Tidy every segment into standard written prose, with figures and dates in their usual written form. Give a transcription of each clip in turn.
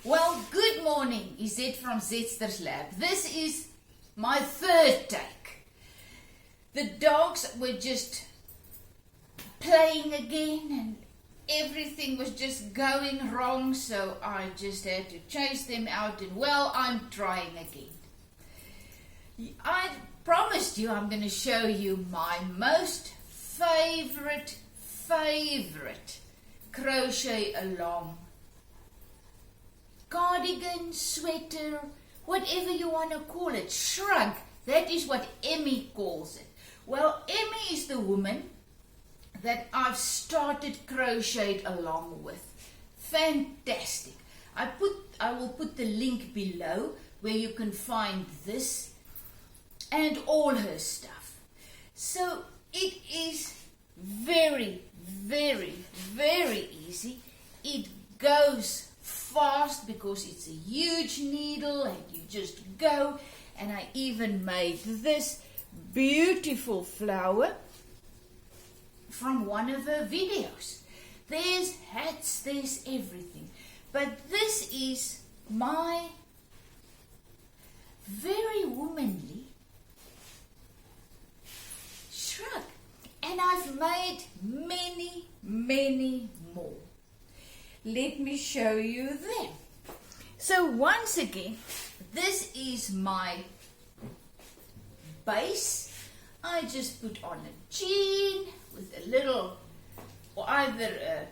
Well, good morning, Izet from Zetster's Lab. This is my third take. The dogs were just playing again and everything was just going wrong, so I just had to chase them out and, well, I'm trying again. I promised you I'm going to show you my most favorite crochet along cardigan, sweater, whatever you want to call it, shrug. That is what Emmie calls it. Well, Emmie is the woman that I've started crocheted along with. Fantastic. I will put the link below where you can find this and all her stuff. So it is very easy. It goes fast because it's a huge needle and you just go. And I even made this beautiful flower from one of her videos. There's hats, there's everything. But this is my very womanly shrug. And I've made many more. Let me show you them. So once again, this is my base. I just put on a jean with a little, or either a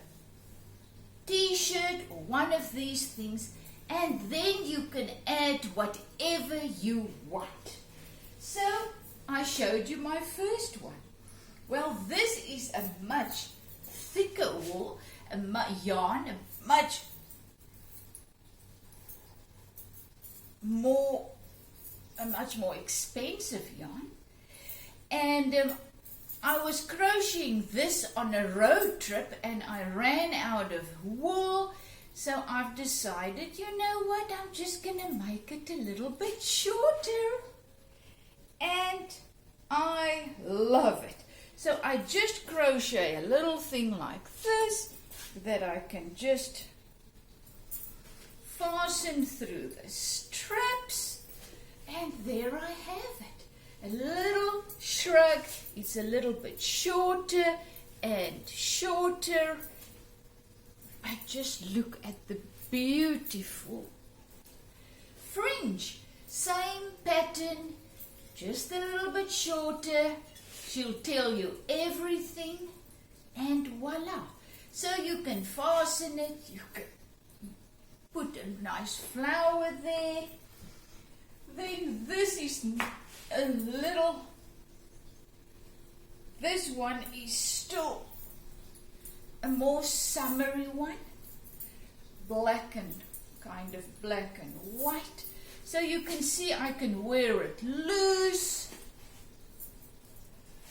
t-shirt or one of these things, and then you can add whatever you want. So I showed you my first one. Well, this is a much thicker wool, yarn, a much more expensive yarn. And I was crocheting this on a road trip and I ran out of wool, so I've decided, you know what, I'm just gonna make it a little bit shorter, and I love it. So I just crochet a little thing like this that I can just fasten through the straps, and there I have it. A little shrug. It's a little bit shorter and shorter. I just look at the beautiful fringe. Same pattern, just a little bit shorter. She'll tell you everything, and voila. So you can fasten it, you can put a nice flower there. Then this is a little, this one is still a more summery one, black and kind of black and white. So you can see I can wear it loose.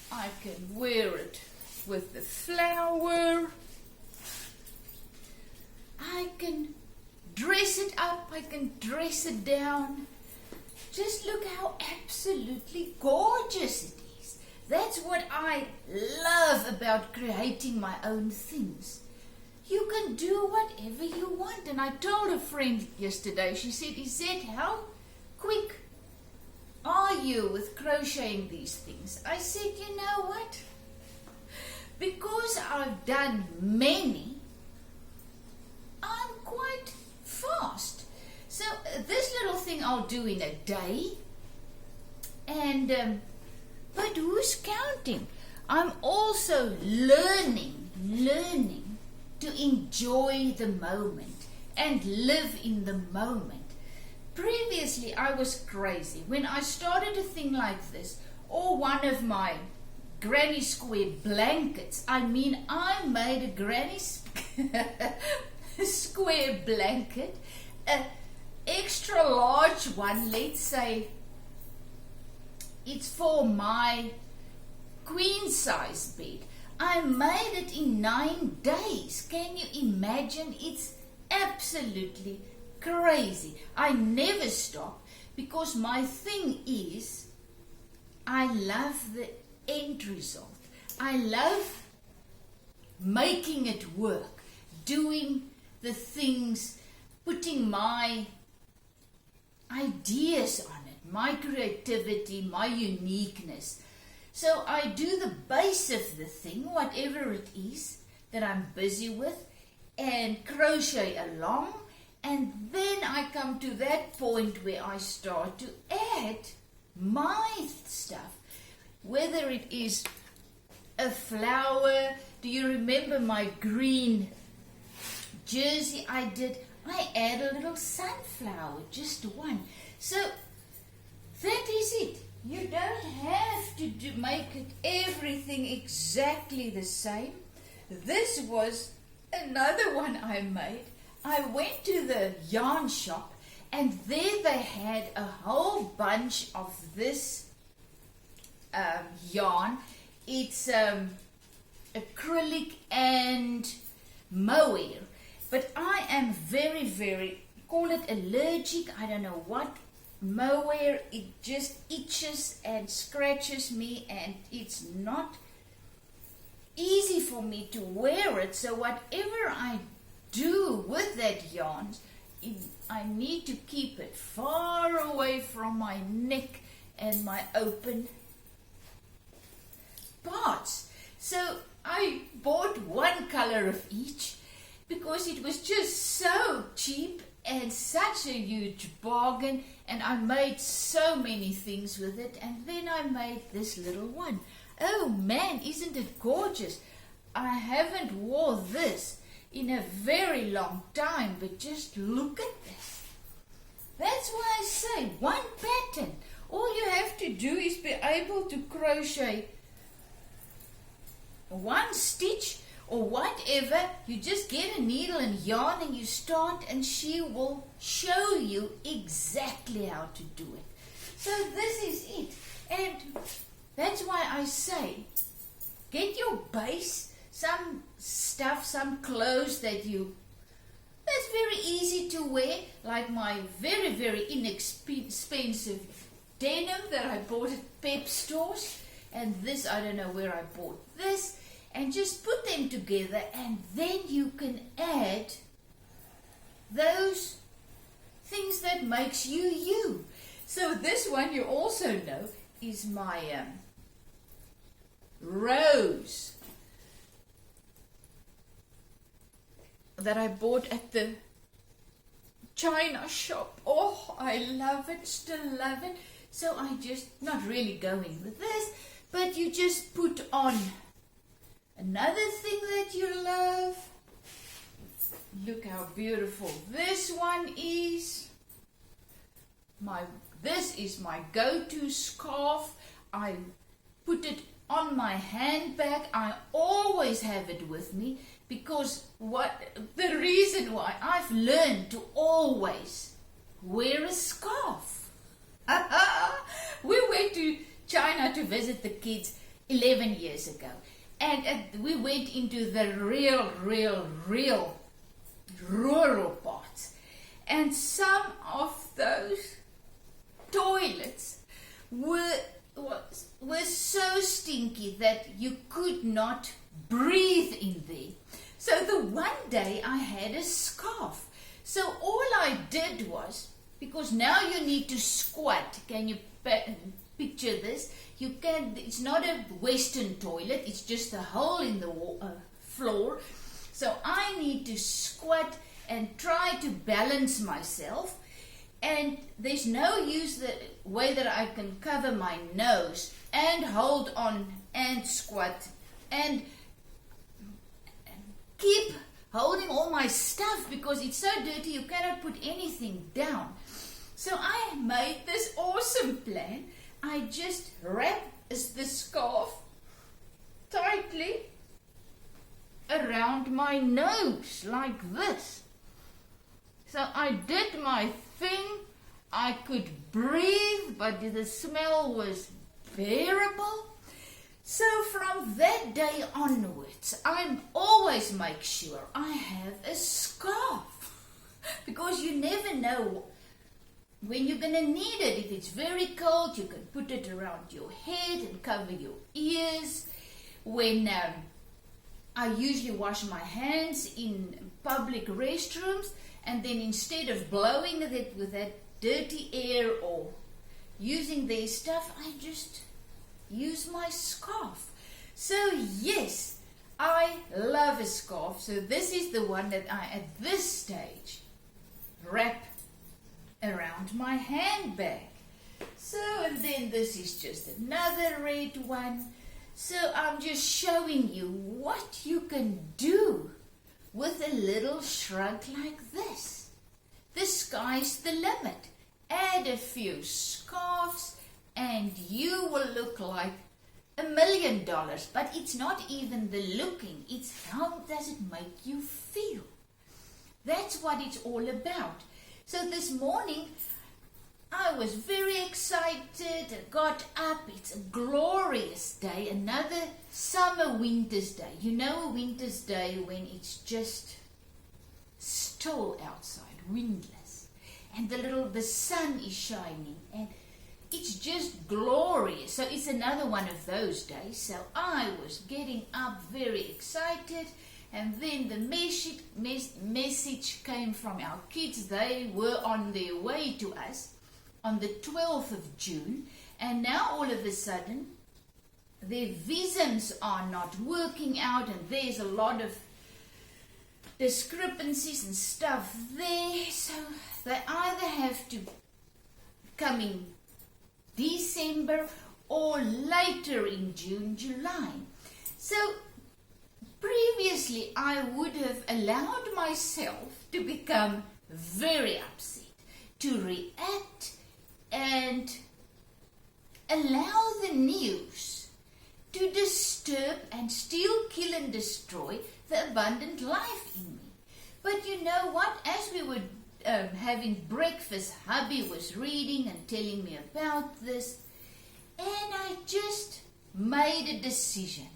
I can wear it with the flower. I can dress it up, I can dress it down. Just look how absolutely gorgeous it is. That's what I love about creating my own things. You can do whatever you want. And I told a friend yesterday, she said, Izet, how quick are you with crocheting these things? I said, you know what? Because I've done many, I'm quite fast. So this little thing I'll do in a day, and but who's counting? I'm also learning to enjoy the moment and live in the moment. Previously I was crazy. When I started a thing like this, or one of my granny square blankets, I made a granny square blanket, an extra large one, let's say it's for my queen size bed. I made it in 9 days. Can you imagine? It's absolutely crazy. I never stop because my thing is I love the end result. I love making it work, doing the things putting my ideas on it, my creativity, my uniqueness. So I do the base of the thing, whatever it is that I'm busy with, and crochet along, and then I come to that point where I start to add my stuff, whether it is a flower. Do you remember my green jersey I did? I add a little sunflower, just one. So that is it. You don't have to make it everything exactly the same. This was another one I made. I went to the yarn shop, and there they had a whole bunch of this yarn. It's acrylic and mohair. But I am very, very, call it allergic, I don't know what. Mohair, it just itches and scratches me, and it's not easy for me to wear it. So whatever I do with that yarn, I need to keep it far away from my neck and my open parts. So I bought one color of each because it was just so cheap and such a huge bargain, and I made so many things with it. And then I made this little one. Oh man, isn't it gorgeous? I haven't wore this in a very long time, but just look at this. That's why I say one pattern. All you have to do is be able to crochet one stitch or whatever. You just get a needle and yarn and you start, and she will show you exactly how to do it. So this is it. And that's why I say, get your base, some stuff, some clothes that's very easy to wear, like my very, very inexpensive denim that I bought at Pep stores. And this, I don't know where I bought this. And just put them together, and then you can add those things that makes you you. So this one, you also know, is my rose that I bought at the China shop. Oh, I love it, still love it. So I just, not really going with this, but you just put on another thing that you love. Look how beautiful this one is. This is my go-to scarf. I put it on my handbag. I always have it with me because the reason why I've learned to always wear a scarf. We went to China to visit the kids 11 years ago. And we went into the real rural parts. And some of those toilets were so stinky that you could not breathe in there. So the one day I had a scarf. So all I did was, because now you need to squat. Can you picture this? You can. It's not a Western toilet. It's just a hole in the floor. So I need to squat and try to balance myself. And there's no use the way that I can cover my nose and hold on and squat and keep holding all my stuff because it's so dirty you cannot put anything down. So I made this awesome plan. I just wrap the scarf tightly around my nose like this. So I did my thing. I could breathe, but the smell was bearable. So from that day onwards, I always make sure I have a scarf because you never know when you're going to need it. If it's very cold, you can put it around your head and cover your ears. When I usually wash my hands in public restrooms, and then instead of blowing it with that dirty air or using their stuff, I just use my scarf. So yes, I love a scarf. So this is the one that I, at this stage, wrap around my handbag. So, and then this is just another red one. So I'm just showing you what you can do with a little shrug like this. The sky's the limit. Add a few scarves and you will look like $1 million. But it's not even the looking, it's how does it make you feel. That's what it's all about. So this morning I was very excited, got up, it's a glorious day, another summer winter's day. You know, a winter's day when it's just still outside, windless, and the sun is shining, and it's just glorious. So it's another one of those days. So I was getting up very excited, and then the message came from our kids. They were on their way to us on the 12th of June, and now all of a sudden their visums are not working out, and there's a lot of discrepancies and stuff there. So they either have to come in December or later in June, July. So previously I would have allowed myself to become very upset, to react and allow the news to disturb and still kill and destroy the abundant life in me. But you know what? As we were having breakfast, hubby was reading and telling me about this, and I just made a decision.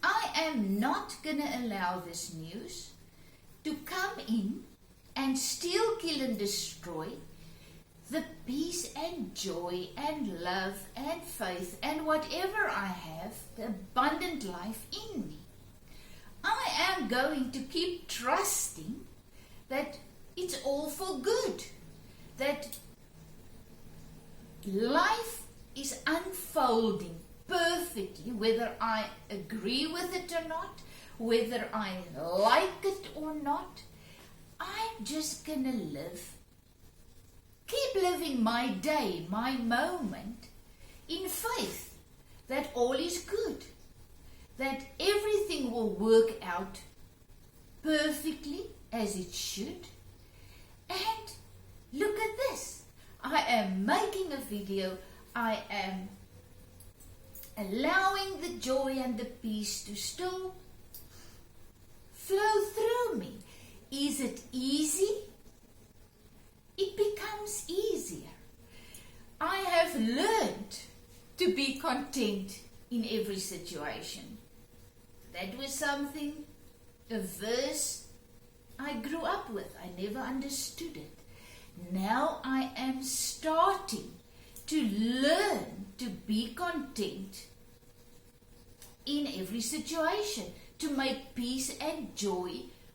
I am not going to allow this news to come in and still kill and destroy the peace and joy and love and faith and whatever I have, the abundant life in me. I am going to keep trusting that it's all for good, that life is unfolding perfectly, whether I agree with it or not, whether I like it or not. I'm just gonna keep living my day, my moment, in faith that all is good, that everything will work out perfectly as it should. And look at this. I am making a video. I am allowing the joy and the peace to still flow through me. Is it easy? It becomes easier. I have learned to be content in every situation. That was something, a verse I grew up with. I never understood it. Now I am starting to learn to be content in every situation, to make peace and joy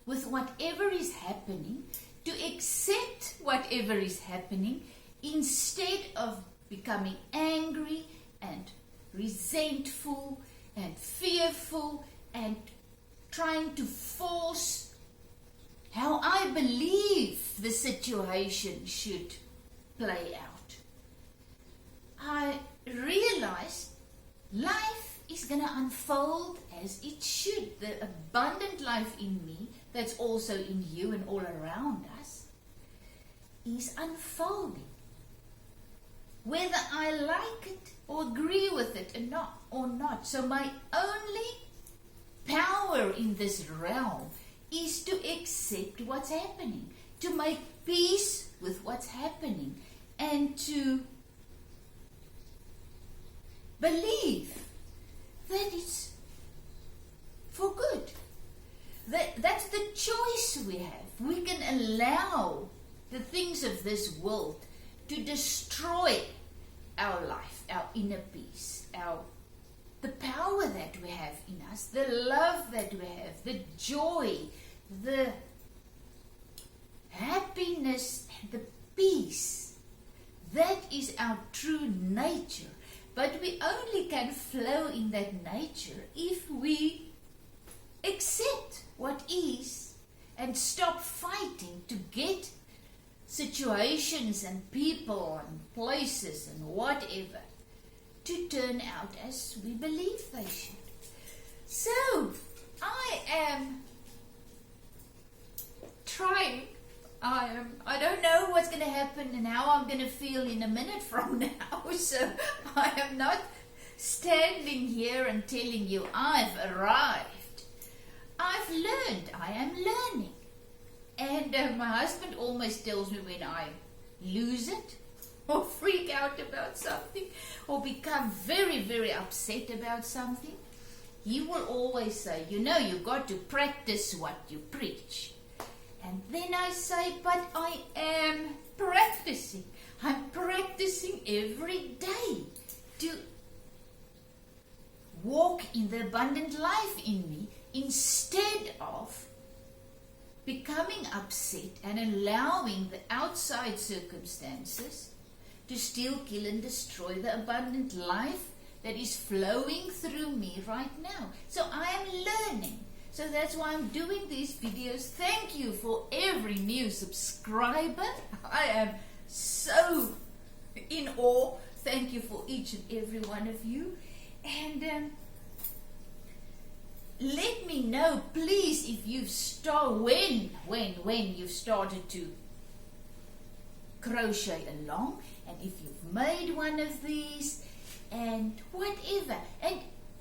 with whatever is happening, to accept whatever is happening instead of becoming angry and resentful and fearful and trying to force how I believe the situation should play out. I realized life is going to unfold as it should. The abundant life in me, that's also in you and all around us, is unfolding. Whether I like it or agree with it or not. So my only power in this realm is to accept what's happening, to make peace with what's happening, and to believe that it's for good. That's the choice we have. We can allow the things of this world to destroy our life, our inner peace, the power that we have in us, the love that we have, the joy, the happiness and the peace. That is our true nature. But we only can flow in that nature if we accept what is and stop fighting to get situations and people and places and whatever to turn out as we believe they should. So, I am trying. I don't know what's going to happen and how I'm going to feel in a minute from now. So, I am not standing here and telling you I've arrived. I've learned. I am learning. And my husband always tells me when I lose it or freak out about something or become very, very upset about something, he will always say, you know, you've got to practice what you preach. And then I say, but I am practicing. I'm practicing every day to walk in the abundant life in me instead of becoming upset and allowing the outside circumstances to steal, kill, and destroy the abundant life that is flowing through me right now. So I am learning. So that's why I'm doing these videos. Thank you for every new subscriber. I am so in awe. Thank you for each and every one of you. And let me know, please, if you've when you've started to crochet along, and if you've made one of these, and whatever. And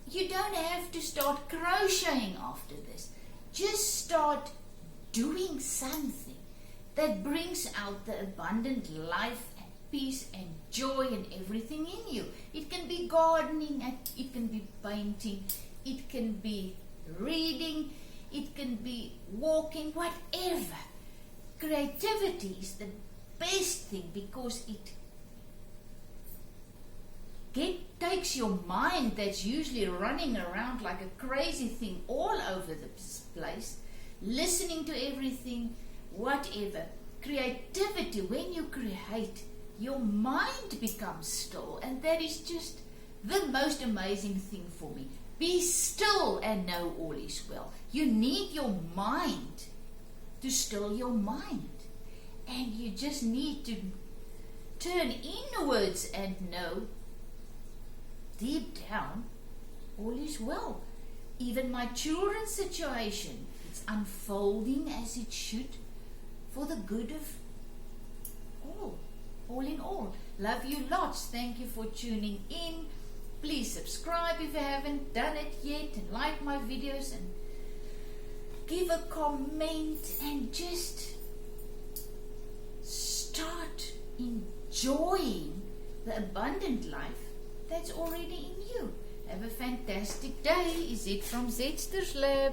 you don't have to start crocheting after this. Just start doing something that brings out the abundant life and peace and joy and everything in you. It can be gardening, it can be painting, it can be reading, it can be walking, whatever. Creativity is the best thing because it takes your mind that's usually running around like a crazy thing all over the place, listening to everything, whatever. Creativity, when you create, your mind becomes still, and that is just the most amazing thing for me. Be still and know all is well. You need your mind to still your mind, and you just need to turn inwards and know deep down all is well. Even my children's situation, it's unfolding as it should for the good of all in all. Love you lots. Thank you for tuning in. Please subscribe if you haven't done it yet, and like my videos and give a comment, and just start enjoying the abundant life that's already in you. Have a fantastic day. Is it from Zetster's Lab?